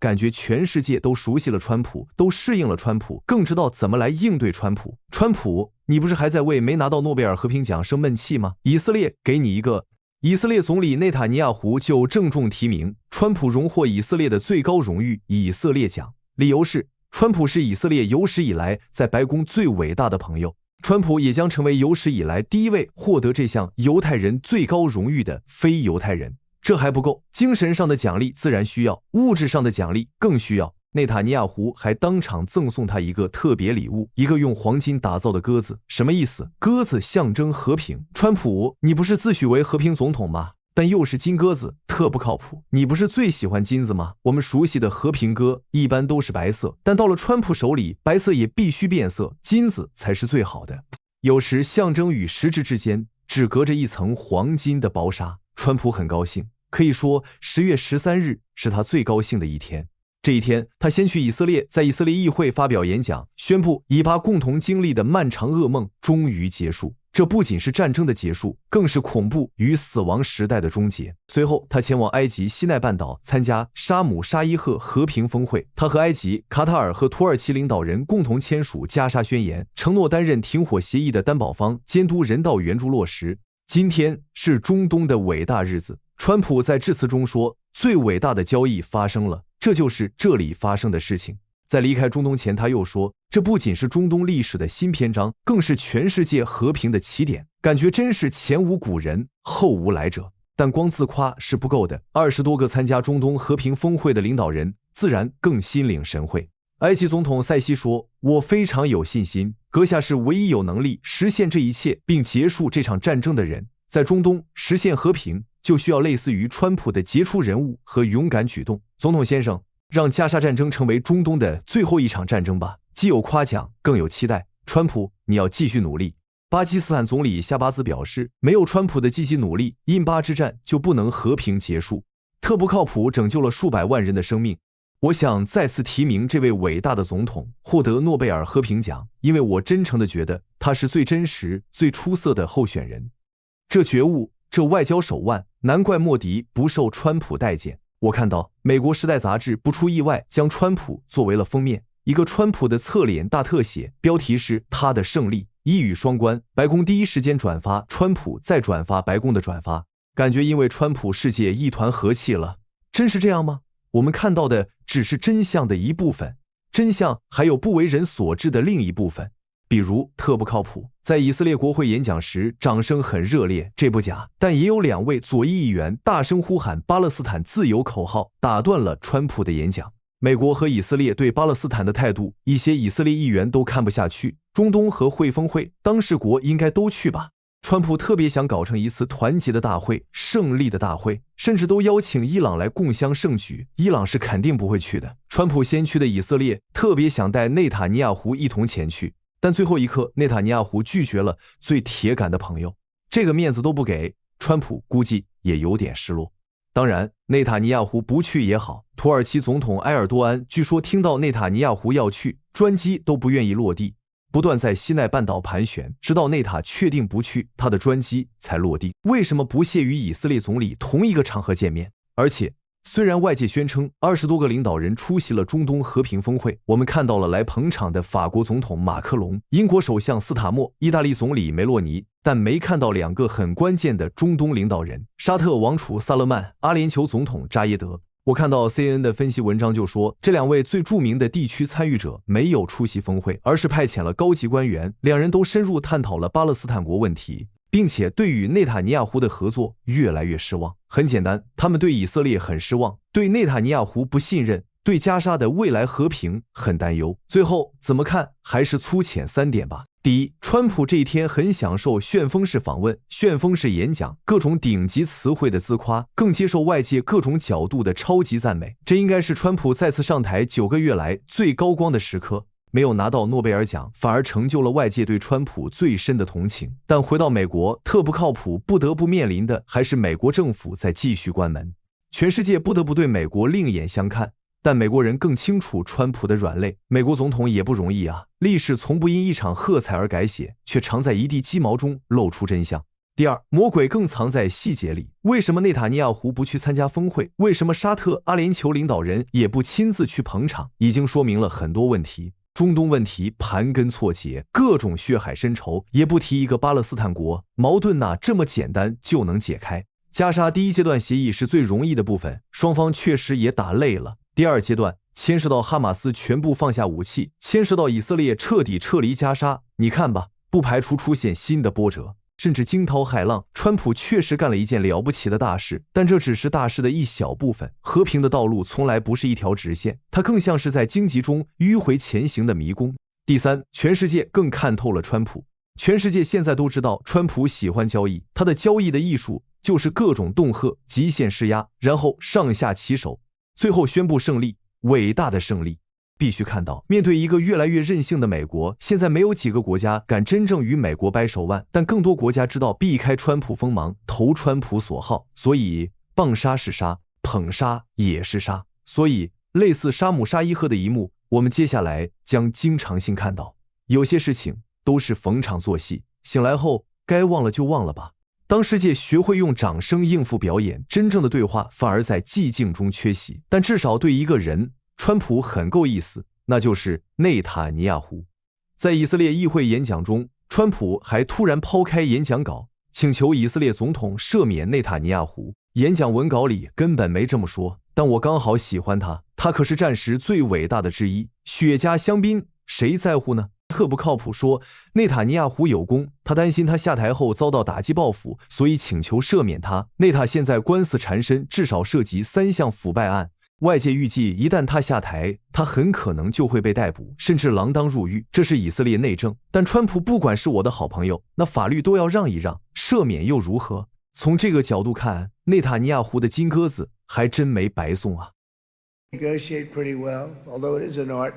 感觉全世界都熟悉了川普，都适应了川普，更知道怎么来应对川普。川普，你不是还在为没拿到诺贝尔和平奖生闷气吗？以色列给你一个。以色列总理内塔尼亚胡就郑重提名川普荣获以色列的最高荣誉以色列奖，理由是川普是以色列有史以来在白宫最伟大的朋友，川普也将成为有史以来第一位获得这项犹太人最高荣誉的非犹太人。这还不够，精神上的奖励自然需要，物质上的奖励更需要。内塔尼亚胡还当场赠送他一个特别礼物，一个用黄金打造的鸽子。什么意思？鸽子象征和平。川普，你不是自诩为和平总统吗？但又是金鸽子，特不靠谱。你不是最喜欢金子吗？我们熟悉的和平鸽一般都是白色，但到了川普手里，白色也必须变色，金子才是最好的。有时象征与实质之间只隔着一层黄金的薄纱。川普很高兴，可以说10月13日是他最高兴的一天。这一天，他先去以色列，在以色列议会发表演讲，宣布以巴共同经历的漫长噩梦终于结束。这不仅是战争的结束，更是恐怖与死亡时代的终结。随后，他前往埃及西奈半岛参加沙姆沙伊赫和平峰会。他和埃及、卡塔尔和土耳其领导人共同签署加沙宣言，承诺担任停火协议的担保方，监督人道援助落实。今天是中东的伟大日子。川普在致辞中说，最伟大的交易发生了，这就是这里发生的事情。在离开中东前，他又说，这不仅是中东历史的新篇章，更是全世界和平的起点。感觉真是前无古人，后无来者。但光自夸是不够的，20多个参加中东和平峰会的领导人自然更心领神会。埃及总统塞西说，我非常有信心，阁下是唯一有能力实现这一切并结束这场战争的人。在中东实现和平，就需要类似于川普的杰出人物和勇敢举动。总统先生，让加沙战争成为中东的最后一场战争吧，既有夸奖，更有期待。川普，你要继续努力。巴基斯坦总理夏巴兹表示，没有川普的积极努力，印巴之战就不能和平结束。特不靠谱拯救了数百万人的生命。我想再次提名这位伟大的总统，获得诺贝尔和平奖，因为我真诚地觉得他是最真实、最出色的候选人。这觉悟，这外交手腕，难怪莫迪不受川普待见。我看到美国《时代》杂志不出意外将川普作为了封面，一个川普的侧脸大特写，标题是他的胜利，一语双关。白宫第一时间转发川普，再转发白宫的转发，感觉因为川普世界一团和气了。真是这样吗？我们看到的只是真相的一部分，真相还有不为人所知的另一部分。比如特不靠谱，在以色列国会演讲时掌声很热烈，这不假，但也有2位左翼议员大声呼喊巴勒斯坦自由口号，打断了川普的演讲。美国和以色列对巴勒斯坦的态度，一些以色列议员都看不下去。中东和会峰会，当事国应该都去吧。川普特别想搞成一次团结的大会，胜利的大会，甚至都邀请伊朗来共襄盛举，伊朗是肯定不会去的。川普先去的以色列，特别想带内塔尼亚胡一同前去，但最后一刻内塔尼亚胡拒绝了最铁杆的朋友，这个面子都不给，川普估计也有点失落。当然内塔尼亚胡不去也好，土耳其总统埃尔多安据说听到内塔尼亚胡要去，专机都不愿意落地，不断在西奈半岛盘旋，直到内塔确定不去，他的专机才落地。为什么不屑与以色列总理同一个场合见面？而且虽然外界宣称20多个领导人出席了中东和平峰会，我们看到了来捧场的法国总统马克龙、英国首相斯塔默、意大利总理梅洛尼，但没看到2个很关键的中东领导人，沙特王储萨勒曼、阿联酋总统扎耶德。我看到 CNN 的分析文章就说，这2位最著名的地区参与者没有出席峰会，而是派遣了高级官员，2人都深入探讨了巴勒斯坦国问题，并且对与内塔尼亚胡的合作越来越失望。很简单，他们对以色列很失望，对内塔尼亚胡不信任，对加沙的未来和平很担忧。最后怎么看，还是粗浅3点吧。第一，川普这一天很享受旋风式访问、旋风式演讲，各种顶级词汇的自夸，更接受外界各种角度的超级赞美。这应该是川普再次上台9个月来最高光的时刻。没有拿到诺贝尔奖，反而成就了外界对川普最深的同情。但回到美国，特不靠谱不得不面临的还是美国政府在继续关门，全世界不得不对美国另眼相看。但美国人更清楚川普的软肋，美国总统也不容易啊。历史从不因一场喝彩而改写，却常在一地鸡毛中露出真相。第二，魔鬼更藏在细节里。为什么内塔尼亚胡不去参加峰会？为什么沙特、阿联酋领导人也不亲自去捧场？已经说明了很多问题。中东问题盘根错节，各种血海深仇，也不提一个巴勒斯坦国，矛盾哪这么简单就能解开？加沙第一阶段协议是最容易的部分，双方确实也打累了。第二阶段牵涉到哈马斯全部放下武器，牵涉到以色列彻底撤离加沙，你看吧，不排除出现新的波折，甚至惊涛骇浪。川普确实干了一件了不起的大事，但这只是大事的一小部分。和平的道路从来不是一条直线，它更像是在荆棘中迂回前行的迷宫。第三，全世界更看透了川普。全世界现在都知道川普喜欢交易，他的交易的艺术就是各种恫吓、极限施压，然后上下其手，最后宣布胜利，伟大的胜利。必须看到，面对一个越来越任性的美国，现在没有几个国家敢真正与美国掰手腕，但更多国家知道避开川普锋芒，投川普所好。所以棒杀是杀，捧杀也是杀。所以类似沙姆沙伊赫的一幕，我们接下来将经常性看到。有些事情都是逢场作戏，醒来后该忘了就忘了吧。当世界学会用掌声应付表演，真正的对话反而在寂静中缺席。但至少对一个人，川普很够意思，那就是内塔尼亚胡。在以色列议会演讲中，川普还突然抛开演讲稿，请求以色列总统赦免内塔尼亚胡。演讲文稿里根本没这么说，但我刚好喜欢他，他可是战时最伟大的之一，雪茄香槟谁在乎呢？特不靠谱说内塔尼亚胡有功，他担心他下台后遭到打击报复，所以请求赦免他。内塔现在官司缠身，至少涉及3项腐败案，外界预计一旦他下台，他很可能就会被逮捕，甚至锒铛入狱，这是以色列内政。但川普不管是我的好朋友，那法律都要让一让，赦免又如何？从这个角度看，内塔尼亚胡的金鸽子还真没白送啊。Negotiate pretty well, although it is an art.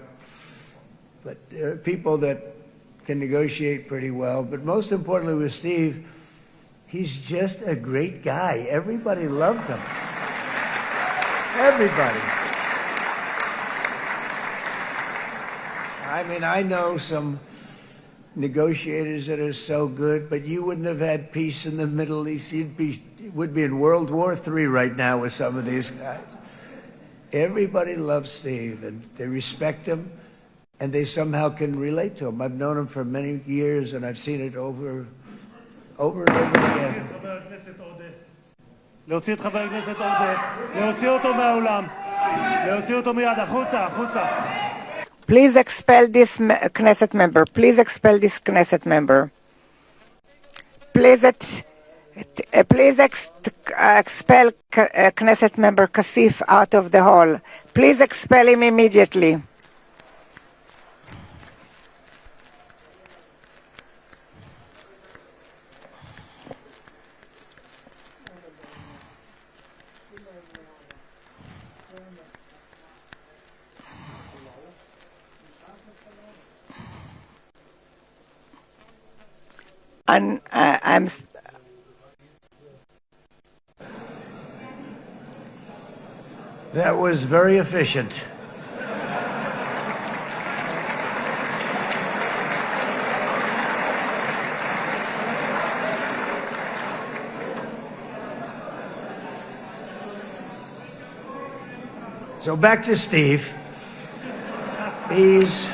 But there are people that can negotiate pretty well. But most importantly with Steve, he's just a great guy. Everybody loved him. Everybody. I mean, I know some negotiators that are so good, but you wouldn't have had peace in the Middle East. It would be in World War III right now with some of these guys. Everybody loves Steve, and they respect him, and they somehow can relate to him. I've known him for many years, and I've seen it over and over again. להוציא את חבר הכנסת עודה, להוציא אותו מהאולם, להוציא אותו מיד, החוצה, החוצה. Please expel this Knesset member. Please expel this Knesset member. Please expel Knesset member Kasif out of the hall. Please expel him immediately. And That was very efficient. So back to Steve. He's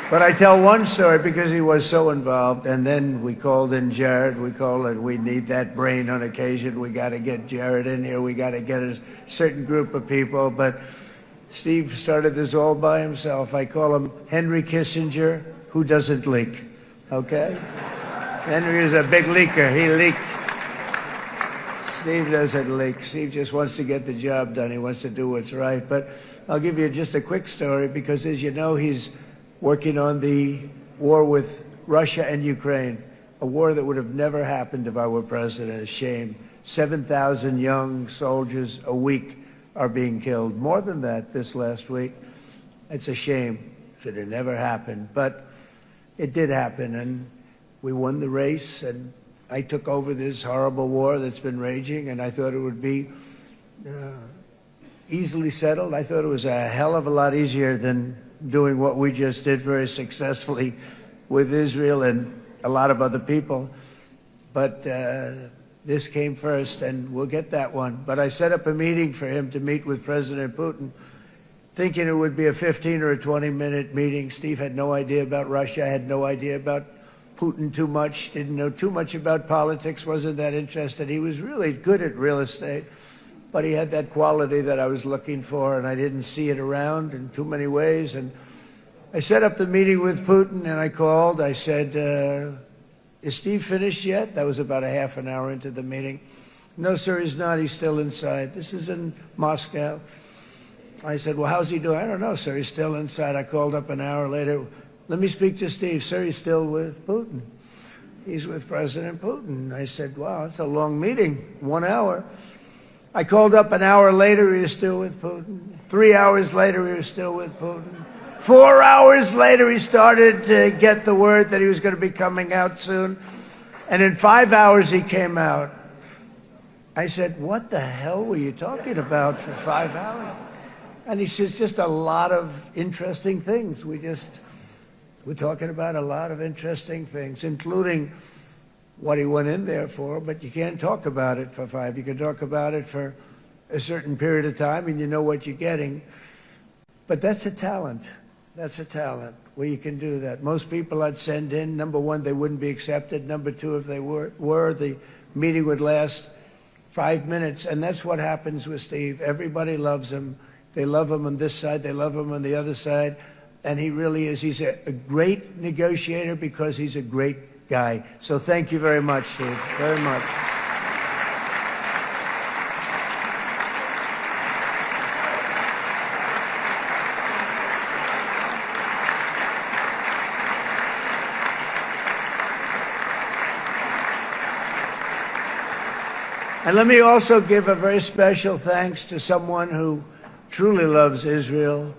But I tell one story because he was so involved, and then we called in Jared. We need that brain on occasion. We got to get Jared in here. We got to get a certain group of people. But Steve started this all by himself. I call him Henry Kissinger, who doesn't leak. Okay? Henry is a big leaker. He leaked. Steve doesn't leak. Steve just wants to get the job done. He wants to do what's right. But I'll give you just a quick story because, as you know, he's working on the war with Russia and Ukraine, a war that would have never happened if I were president. A shame. 7,000 young soldiers a week are being killed. More than that this last week. It's a shame that it never happened. But it did happen, and we won the race, and I took over this horrible war that's been raging, and I thought it would be easily settled. I thought it was a hell of a lot easier than doing what we just did very successfully with Israel and a lot of other people. But this came first, and we'll get that one. But I set up a meeting for him to meet with President Putin, thinking it would be a 15 or a 20-minute meeting. Steve had no idea about Russia, had no idea about Putin too much, didn't know too much about politics, wasn't that interested. He was really good at real estate, but he had that quality that I was looking for, and I didn't see it around in too many ways. And I set up the meeting with Putin, and I called. I said, is Steve finished yet? That was about a half an hour into the meeting. No, sir, he's not. He's still inside. This is in Moscow. I said, well, how's he doing? I don't know, sir. He's still inside. I called up an hour later. Let me speak to Steve. Sir, he's still with Putin. He's with President Putin. I said, wow, that's a long meeting, 1 hour. I called up an hour later. He was still with Putin. 3 hours later, he was still with Putin. 4 hours later, he started to get the word that he was going to be coming out soon. And in 5 hours, he came out. I said, what the hell were you talking about for 5 hours? And he says, just a lot of interesting things. We're talking about a lot of interesting things, including what he went in there for, but you can't talk about it for 5. You can talk about it for a certain period of time, and you know what you're getting. But that's a talent. That's a talent where you can do that. Most people I'd send in, number one, they wouldn't be accepted. Number two, if they were, the meeting would last 5 minutes. And that's what happens with Steve. Everybody loves him. They love him on this side. They love him on the other side. And he really is. He's a great negotiator because he's a great guy. So thank you very much, Steve. Very much. And let me also give a very special thanks to someone who truly loves Israel. In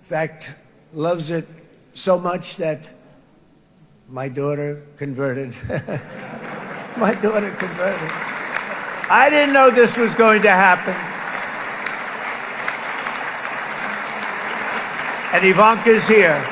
fact, loves it so much that my daughter converted. My daughter converted. I didn't know this was going to happen. And Ivanka's here.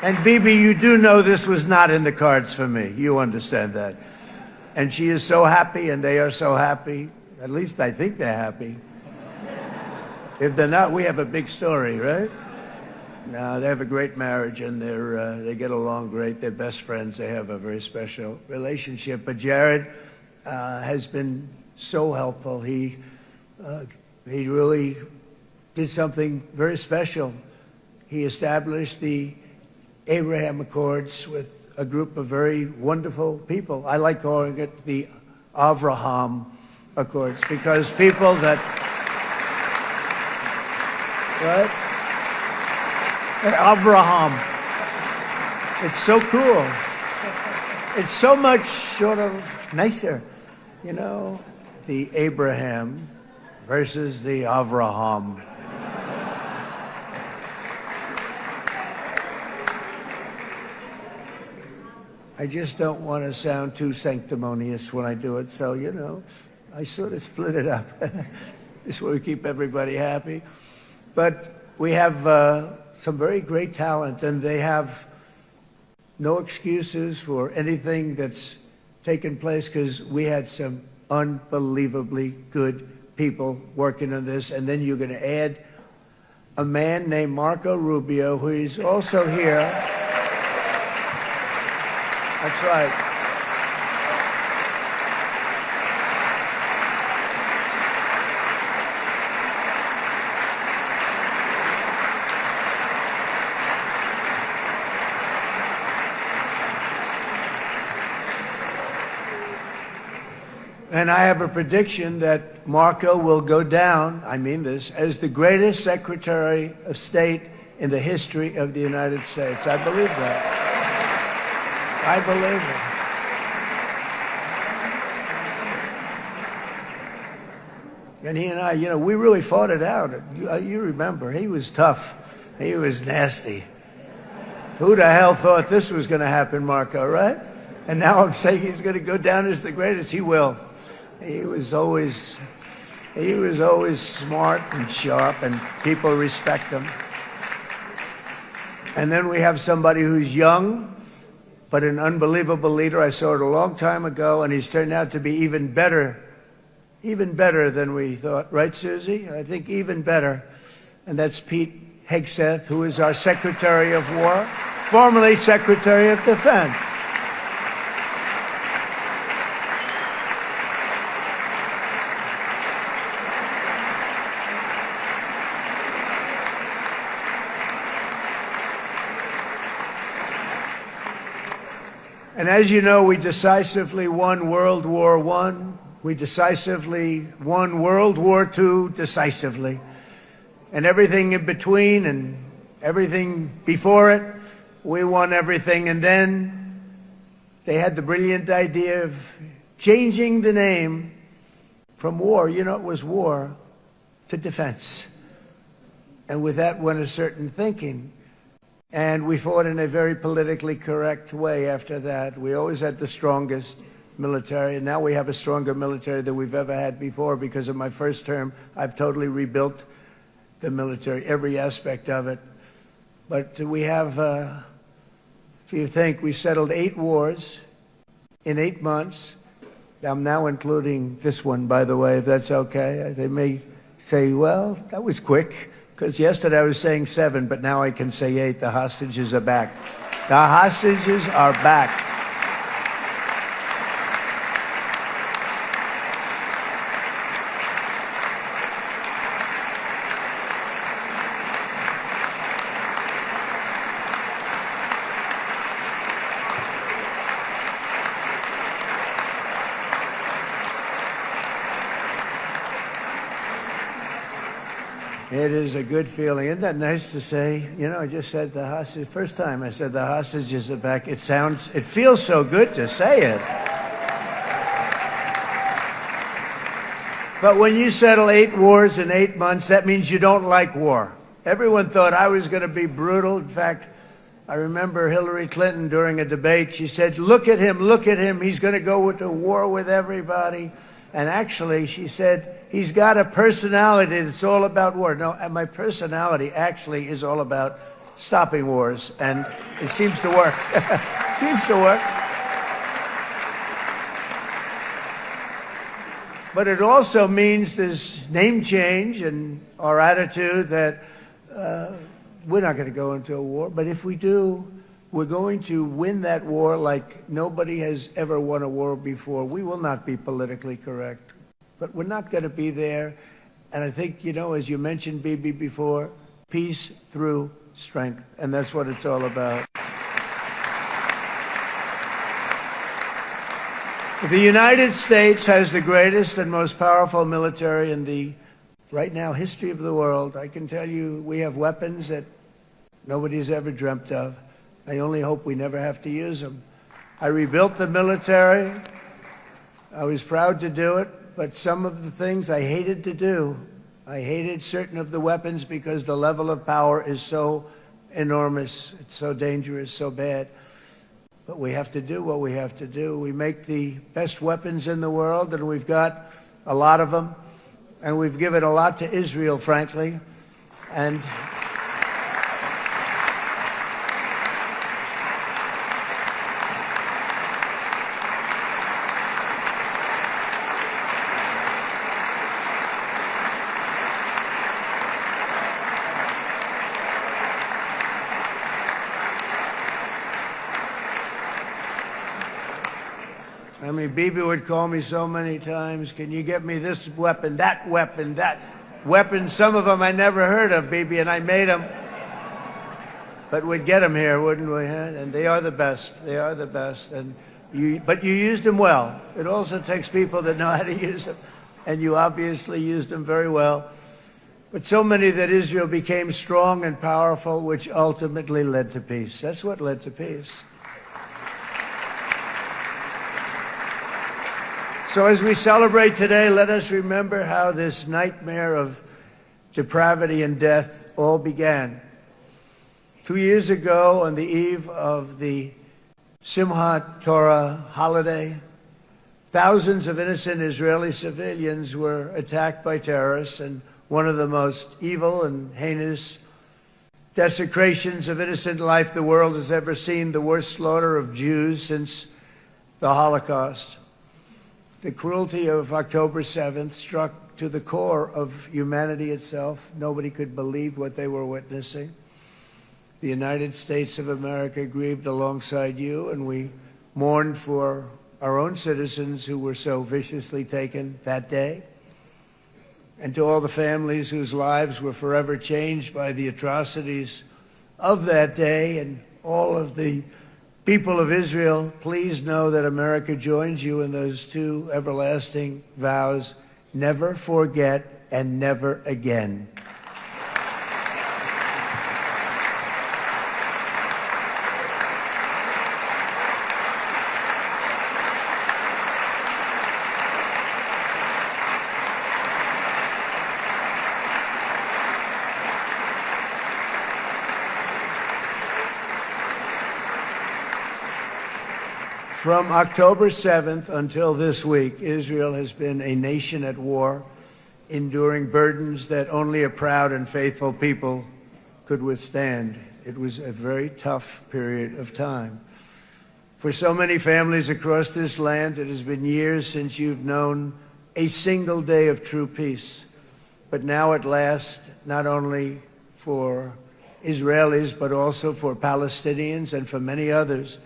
And Bibi, you do know this was not in the cards for me. You understand that. And she is so happy, and they are so happy. At least I think they're happy. If they're not, we have a big story, right? No, they have a great marriage, and they get along great. They're best friends. They have a very special relationship. But Jared has been so helpful. He really did something very special. He established the Abraham Accords with a group of very wonderful people. I like calling it the Avraham Accords because people that, right? Avraham. It's so cool. It's so much sort of nicer, you know, the Abraham versus the Avraham. I just don't want to sound too sanctimonious when I do it, so, you know, I sort of split it up. This way we keep everybody happy. But we have some very great talent, and they have no excuses for anything that's taken place because we had some unbelievably good people working on this. And then you're going to add a man named Marco Rubio, who is also here. That's right. And I have a prediction that Marco will go down, I mean this, as the greatest Secretary of State in the history of the United States. I believe that. I believe And he and I, we really fought it out. You remember, he was tough. He was nasty. Who the hell thought this was going to happen, Marco, right? And now I'm saying he's going to go down as the greatest. He will. He was always smart and sharp, and people respect him. And then we have somebody who's young, but an unbelievable leader. I saw it a long time ago, and he's turned out to be even better than we thought. Right, Susie? I think even better. And that's Pete Hegseth, who is our Secretary of War, formerly Secretary of Defense. And as you know, we decisively won World War I. We decisively won World War II decisively. And everything in between and everything before it, we won everything. And then they had the brilliant idea of changing the name from war, it was war, to defense. And with that went a certain thinking. And we fought in a very politically correct way after that. We always had the strongest military, and now we have a stronger military than we've ever had before. Because of my first term, I've totally rebuilt the military, every aspect of it. But we have, if you think, we settled 8 wars in 8 months. I'm now including this one, by the way, if that's okay. They may say, well, that was quick. Because yesterday I was saying 7, but now I can say 8. The hostages are back. The hostages are back. It is a good feeling. Isn't that nice to say? I just said the hostage. First time I said the hostages are back. It feels so good to say it. But when you settle 8 wars in 8 months, that means you don't like war. Everyone thought I was going to be brutal. In fact, I remember Hillary Clinton during a debate, she said, look at him. He's going to go to war with everybody. And actually, she said, he's got a personality that's all about war. No, and my personality actually is all about stopping wars. And it seems to work. It seems to work. But it also means this name change and our attitude that we're not going to go into a war. But if we do, we're going to win that war like nobody has ever won a war before. We will not be politically correct, but we're not going to be there. And I think, as you mentioned, Bibi, before, peace through strength. And that's what it's all about. The United States has the greatest and most powerful military in the, right now, history of the world. I can tell you we have weapons that nobody's ever dreamt of. I only hope we never have to use them. I rebuilt the military. I was proud to do it, but some of the things I hated to do. I hated certain of the weapons because the level of power is so enormous. It's so dangerous, so bad. But we have to do what we have to do. We make the best weapons in the world, and we've got a lot of them. And we've given a lot to Israel, frankly. And Bibi would call me so many times, can you get me this weapon, that weapon, that weapon? Some of them I never heard of, Bibi, and I made them. But we'd get them here, wouldn't we? And they are the best. They are the best. But you used them well. It also takes people that know how to use them. And you obviously used them very well. But so many that Israel became strong and powerful, which ultimately led to peace. That's what led to peace. So as we celebrate today, let us remember how this nightmare of depravity and death all began. 2 years ago, on the eve of the Simchat Torah holiday, thousands of innocent Israeli civilians were attacked by terrorists, and one of the most evil and heinous desecrations of innocent life the world has ever seen, the worst slaughter of Jews since the Holocaust. The cruelty of October 7th struck to the core of humanity itself. Nobody could believe what they were witnessing. The United States of America grieved alongside you, and we mourned for our own citizens who were so viciously taken that day. And to all the families whose lives were forever changed by the atrocities of that day, and all of the people of Israel, please know that America joins you in those two everlasting vows: never forget and never again. From October 7th until this week, Israel has been a nation at war, enduring burdens that only a proud and faithful people could withstand. It was a very tough period of time. For so many families across this land, it has been years since you've known a single day of true peace. But now at last, not only for Israelis, but also for Palestinians and for many others,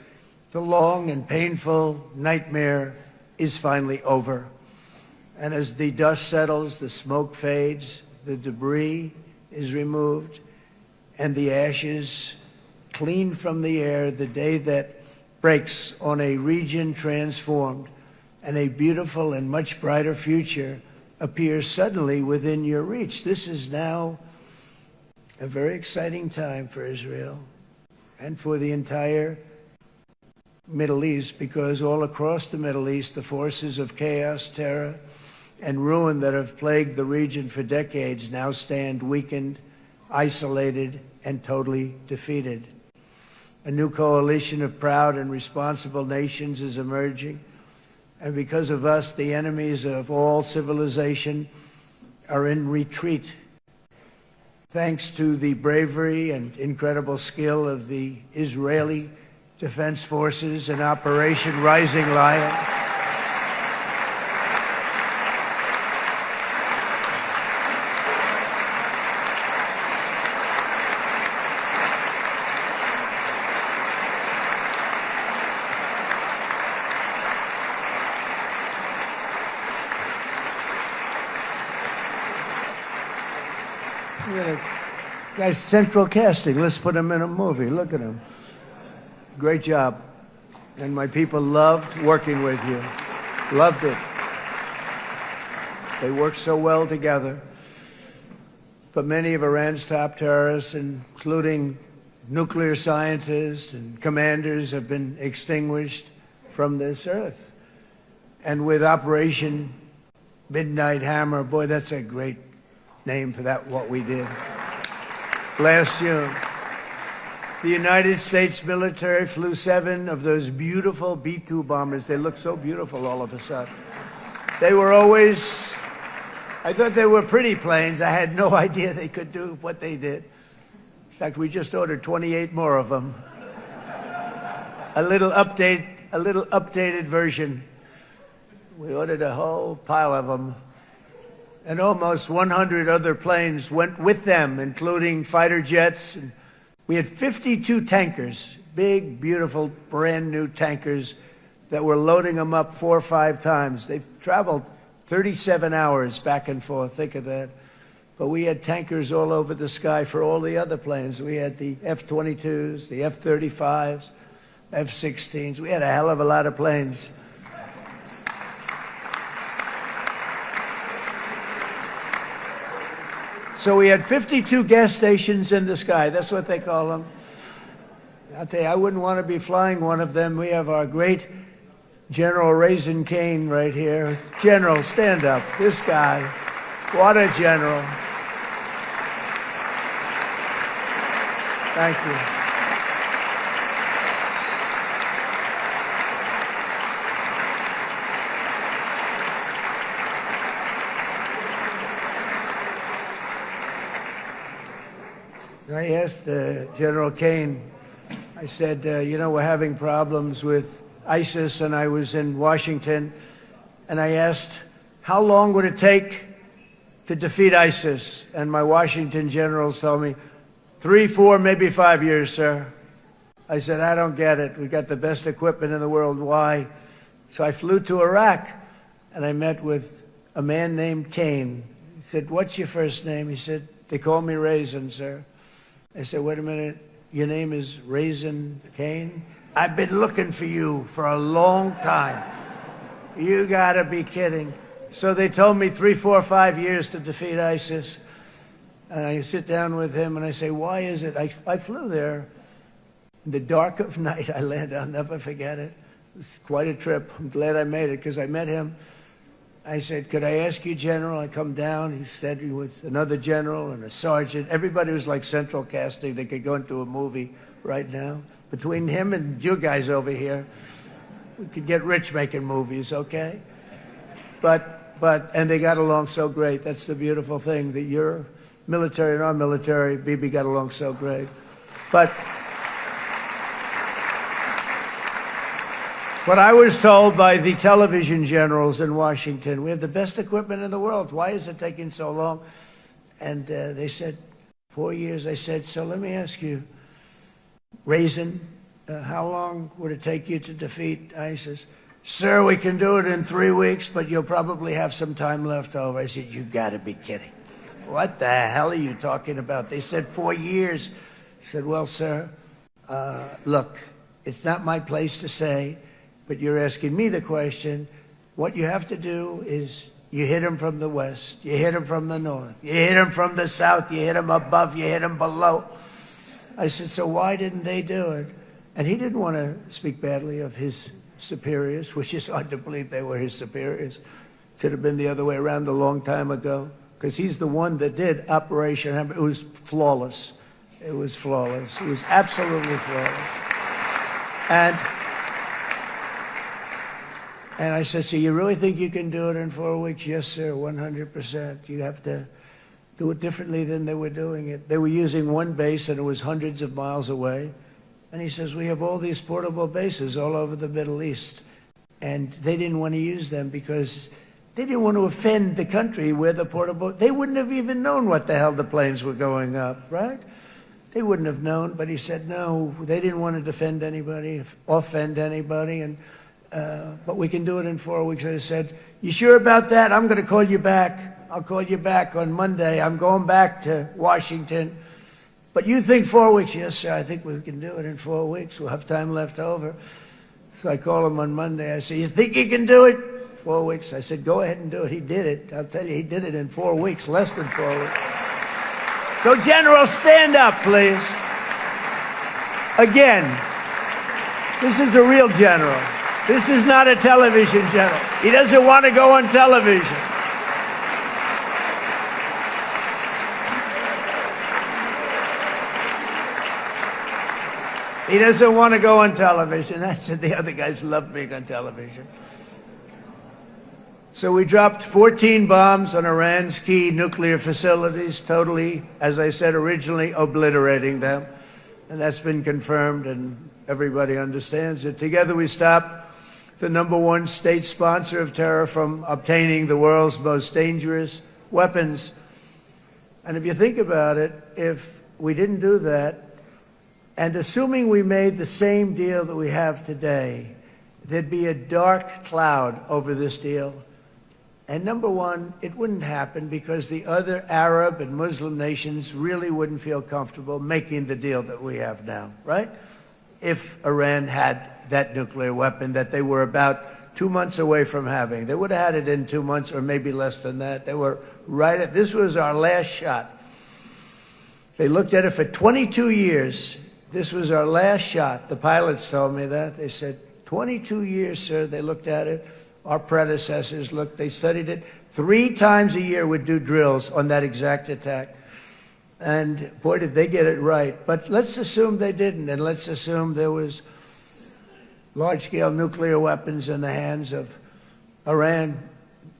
the long and painful nightmare is finally over. And as the dust settles, the smoke fades, the debris is removed, and the ashes cleaned from the air, the day that breaks on a region transformed, and a beautiful and much brighter future appears suddenly within your reach. This is now a very exciting time for Israel and for the entire Middle East, because all across the Middle East, the forces of chaos, terror, and ruin that have plagued the region for decades now stand weakened, isolated, and totally defeated. A new coalition of proud and responsible nations is emerging, and because of us, the enemies of all civilization are in retreat. Thanks to the bravery and incredible skill of the Israeli Defense Forces and Operation Rising Lion, guy's central casting. Let's put him in a movie. Look at him. Great job. And my people loved working with you. Loved it. They worked so well together. But many of Iran's top terrorists, including nuclear scientists and commanders, have been extinguished from this earth. And with Operation Midnight Hammer, boy, that's a great name for that, what we did last June. The United States military flew 7 of those beautiful B-2 bombers. They look so beautiful all of a sudden. They were always, I thought they were pretty planes. I had no idea they could do what they did. In fact, we just ordered 28 more of them. A little updated version. We ordered a whole pile of them. And almost 100 other planes went with them, including fighter jets. And we had 52 tankers, big, beautiful, brand new tankers that were loading them up 4 or 5 times. They've traveled 37 hours back and forth. Think of that. But we had tankers all over the sky for all the other planes. We had the F-22s, the F-35s, F-16s. We had a hell of a lot of planes. So we had 52 gas stations in the sky. That's what they call them. I'll tell you, I wouldn't want to be flying one of them. We have our great General Raisin Cain right here. General, stand up. This guy, what a general. Thank you. I asked General Cain, I said, you know, we're having problems with ISIS, and I was in Washington, and I asked, how long would it take to defeat ISIS? And my Washington generals told me, 3, 4, maybe 5 years, sir. I said, I don't get it. We got the best equipment in the world. Why? So I flew to Iraq, and I met with a man named Cain. He said, what's your first name? He said, they call me Raisin, sir. I said, wait a minute, your name is Raisin Cain? I've been looking for you for a long time. You gotta be kidding. So they told me 3, 4, 5 years to defeat ISIS. And I sit down with him and I say, why is it? I flew there in the dark of night. I landed, I'll never forget it. It was quite a trip. I'm glad I made it because I met him. I said, could I ask you, General? I come down. He said, with another general and a sergeant. Everybody was like central casting. They could go into a movie right now. Between him and you guys over here, we could get rich making movies, okay? And they got along so great. That's the beautiful thing, that your military and our military, Bibi, got along so great. But I was told by the television generals in Washington, we have the best equipment in the world. Why is it taking so long? And they said, 4 years. I said, so let me ask you, Raisin, how long would it take you to defeat ISIS? Sir, we can do it in 3 weeks, but you'll probably have some time left over. I said, you gotta be kidding. What the hell are you talking about? They said 4 years. I said, well, sir, look, it's not my place to say, but you're asking me the question. What you have to do is you hit him from the west, you hit him from the north, you hit him from the south, you hit him above, you hit him below. I said, so why didn't they do it? And he didn't want to speak badly of his superiors, which is hard to believe they were his superiors. Should have been the other way around a long time ago, because he's the one that did Operation Hammer. It was flawless. It was flawless. It was absolutely flawless. And I said, so you really think you can do it in 4 weeks? Yes, sir, 100%. You have to do it differently than they were doing it. They were using one base, and it was hundreds of miles away. And he says, we have all these portable bases all over the Middle East. And they didn't want to use them because they didn't want to offend the country where the portable... They wouldn't have even known what the hell the planes were going up, right? They wouldn't have known. But he said, no, they didn't want to defend anybody, offend anybody. But we can do it in 4 weeks. I said, you sure about that? I'm going to call you back. I'll call you back on Monday. I'm going back to Washington. But you think 4 weeks? Yes, sir, I think we can do it in 4 weeks. We'll have time left over. So I call him on Monday. I said, you think you can do it? 4 weeks. I said, go ahead and do it. He did it. I'll tell you, he did it in 4 weeks, less than 4 weeks. So, General, stand up, please. Again, this is a real general. This is not a television general. He doesn't want to go on television. He doesn't want to go on television. I said the other guys love being on television. So we dropped 14 bombs on Iran's key nuclear facilities, totally, as I said originally, obliterating them. And that's been confirmed, and everybody understands it. Together we stopped the #1 state sponsor of terror from obtaining the world's most dangerous weapons. And if you think about it, if we didn't do that, and assuming we made the same deal that we have today, there'd be a dark cloud over this deal. And #1, it wouldn't happen because the other Arab and Muslim nations really wouldn't feel comfortable making the deal that we have now, right? If Iran had that nuclear weapon that they were about 2 months away from having. They would have had it in 2 months or maybe less than that. They were right at, this was our last shot. They looked at it for 22 years. This was our last shot. The pilots told me that. They said, 22 years, sir, they looked at it. Our predecessors looked, they studied it. 3 times a year would do drills on that exact attack. And boy, did they get it right. But let's assume they didn't, and let's assume there was large-scale nuclear weapons in the hands of Iran.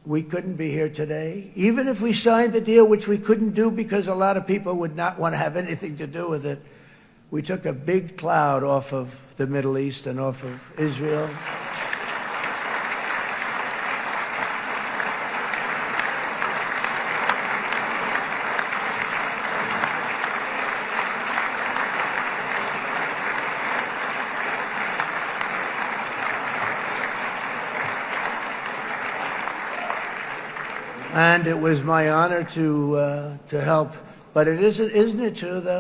We couldn't be here today. Even if we signed the deal, which we couldn't do because a lot of people would not want to have anything to do with it, we took a big cloud off of the Middle East and off of Israel. And it was my honor to help. But isn't it true, though?